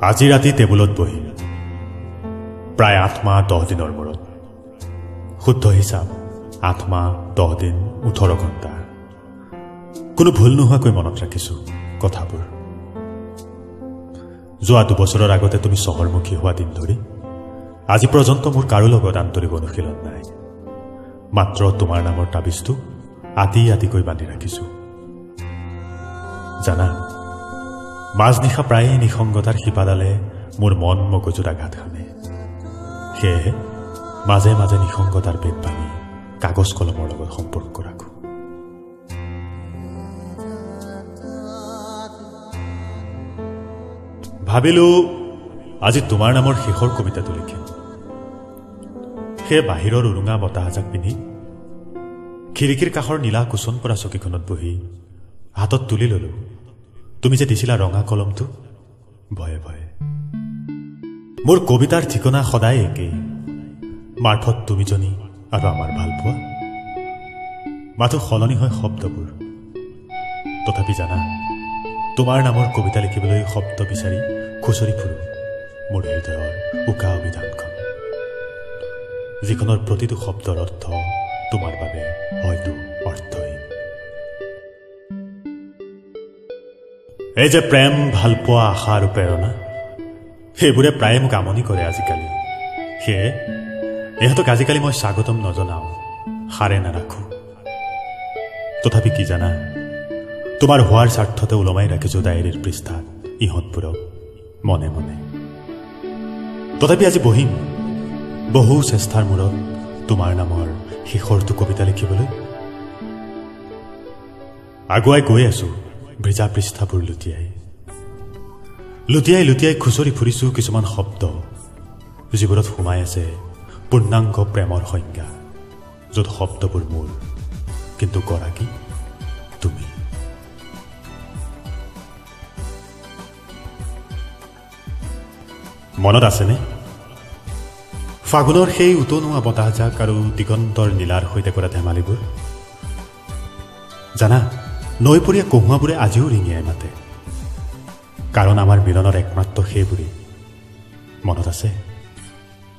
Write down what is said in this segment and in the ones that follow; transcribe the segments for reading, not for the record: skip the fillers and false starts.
আজি ৰাতি টেবুলত বহিম প্ৰায় 8 মাহ 10 দিনৰ মূৰত শুদ্ধ হিচাপ 8 মাহ 10 দিন 18 ঘণ্টা কোনো ভুল নোহোৱাকৈ মনত ৰাখিছো কথাবোৰ যোৱা 2 বছৰৰ আগতে তুমি চহৰমুখী হোৱা দিন ধৰি আজি পৰ্যন্ত মোৰ কাৰো লগত আন্তৰিক অনুশীলন নাই মাত্ৰ তোমাৰ নামৰ তাবিজটো আতিকৈ বান্ধি ৰাখিছো জানা মাজনিশা প্ৰায় নিসংগতাৰ শিপাডালে মোৰ মন মগজুত আঘাত হানে সেয়েহে মাজে মাজে নিসংগতাৰ বেদ ভাঙি কাগজ কলমৰ লগত সম্পৰ্ক ৰাখো ভাবিলো আজি তোমাৰ নামৰ শেষৰ কবিতাটো লিখিম সেই বাহিৰৰ উৰুঙা বতাহজাক পিন্ধি খিৰিকীৰ কাষৰ নীলা কুচন পৰা চকীখনত বহি হাতত তুলি ললো তুমি যে দিছিলা ৰঙা কলমটো ভয়ে ভয়ে মোৰ কবিতাৰ ঠিকনা সদায় একেই মাৰ্ফত তুমি জনী আৰু আমাৰ ভালপোৱা মাথো সলনি হয় শব্দবোৰ তথাপি জানা তোমাৰ নামৰ কবিতা লিখিবলৈ শব্দ বিচাৰি খুচৰি ফুৰো মোৰ হৃদয়ৰ উকা অভিধানখন যিখনৰ প্ৰতিটো শব্দৰ অৰ্থ তোমাৰ বাবে হয়তো অৰ্থহীন এই যে প্ৰেম ভালপোৱা আশা আৰু প্ৰেৰণা সেইবোৰে প্ৰায়ে মোক আমনি কৰে আজিকালি সেয়ে ইহঁতক আজিকালি মই স্বাগতম নজনাও সাৰে নাৰাখো তথাপি কি জানা তোমাৰ হোৱাৰ স্বাৰ্থতে ওলমাই ৰাখিছো ডায়েৰীৰ পৃষ্ঠাত ইহঁতবোৰক মনে মনে তথাপি আজি বহিম বহু চেষ্টাৰ মূৰত তোমাৰ নামৰ শেষৰটো কবিতা লিখিবলৈ আগুৱাই গৈ আছো ভিজা পৃষ্ঠাবোৰ লুটিয়াই খুচৰি ফুৰিছো কিছুমান শব্দ যিবোৰত সোমাই আছে পূৰ্ণাংগ প্ৰেমৰ সংজ্ঞা য'ত শব্দবোৰ মোৰ কিন্তু গৰাকী তুমি মনত আছেনে ফাগুনৰ সেই উতনোৱা বতাহজাক আৰু দিগন্তৰ নীলাৰ সৈতে কৰা ধেমালিবোৰ জানা নৈপৰীয়া কহুৱাবোৰে আজিও ৰিঙিয়াই মাতে কাৰণ আমাৰ মিলনৰ একমাত্ৰ সেইবোৰেই মনত আছে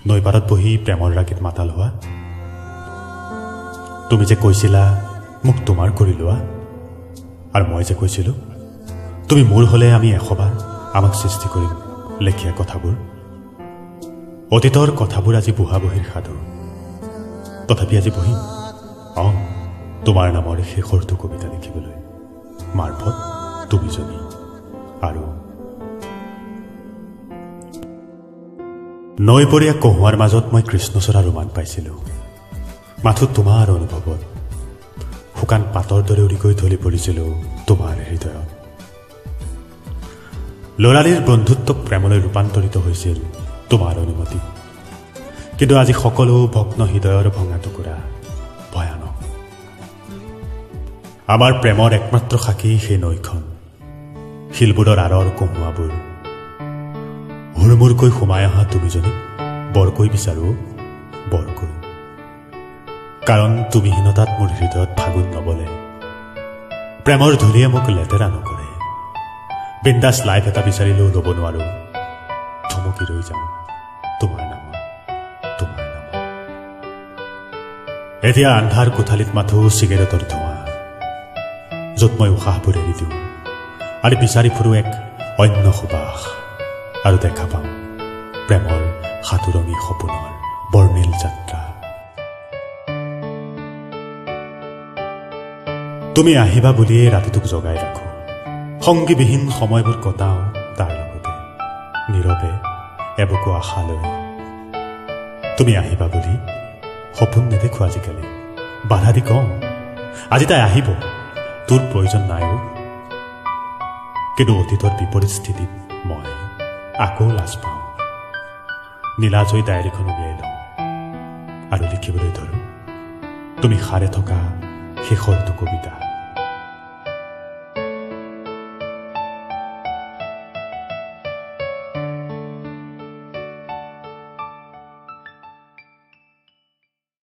নৈপাৰত বহি প্ৰেমৰ ৰাগীত মাতাল হোৱা তুমি যে কৈছিলা মোক তোমাৰ কৰি লোৱা আৰু মই যে কৈছিলো তুমি মোৰ হলে আমি 100 বাৰ আমাক সৃষ্টি কৰিম লেখীয়া কথাবোৰ অতীতৰ কথাবোৰ আজি বুঢ়াবুঢ়ীৰ সাধু তথাপি আজি বহিম তোমাৰ নামৰ শেষৰটো কবিতা লিখিবলৈ মাৰ্ফত তুমি জনী আৰু নৈপৰীয়া কহুৱাৰ মাজত মই কৃষ্ণচূড়া ৰোমান পাইছিলো মাথো তোমাৰ অনুভৱত শুকান পাতৰ দৰে উৰি গৈ ঢলি পৰিছিলো তোমাৰ হৃদয়ত লৰালিৰ বন্ধুত্বক প্ৰেমলৈ ৰূপান্তৰিত হৈছিল তোমাৰ অনুমতি কিন্তু আজি সকলো ভগ্ন হৃদয়ৰ ভঙা টুকুৰা ভয়ানক আমাৰ প্ৰেমৰ একমাত্ৰ সাক্ষী সেই নৈখন শিলবোৰৰ আঁৰৰ কহুৱাবোৰ হুৰমুৰকৈ সোমাই অহা তুমিজনী বৰকৈ বিচাৰো বৰকৈ কাৰণ তুমিহীনতাত মোৰ হৃদয়ত ফাগুন নবলে প্ৰেমৰ ধূলিয়ে মোক লেতেৰা নকৰে বিন্দাস লাইফ এটা বিচাৰিলেও ল'ব নোৱাৰো থমকি ৰৈ যাওঁ তোমাৰ নামত এতিয়া আন্ধাৰ কোঠালিত মাথো চিগাৰেটৰ ধোঁৱা য'ত মই উশাহবোৰ এৰি দিওঁ আৰু বিচাৰি ফুৰো এক অন্য সুবাস আৰু দেখা পাওঁ প্ৰেমৰ সাতুৰঙী সপোনৰ বৰ্ণিল যাত্ৰা তুমি আহিবা বুলিয়ে ৰাতিটোক জগাই ৰাখো সংগীবিহীন সময়বোৰ কটাও তাৰ লগতে নীৰৱে এবুকু আশা লৈ তুমি আহিবা বুলি সপোন নেদেখো আজিকালি বাধা দি কওঁ আজি তাই আহিব তোৰ প্ৰয়োজন নাই কিন্তু অতীতৰ বিপৰীত স্থিতিত মই আকৌ লাজ পাওঁ নীলাজয়ী ডায়েৰীখন উলিয়াই লওঁ আৰু লিখিবলৈ ধৰো তুমি সাৰে থকা শেষৰটো কবিতা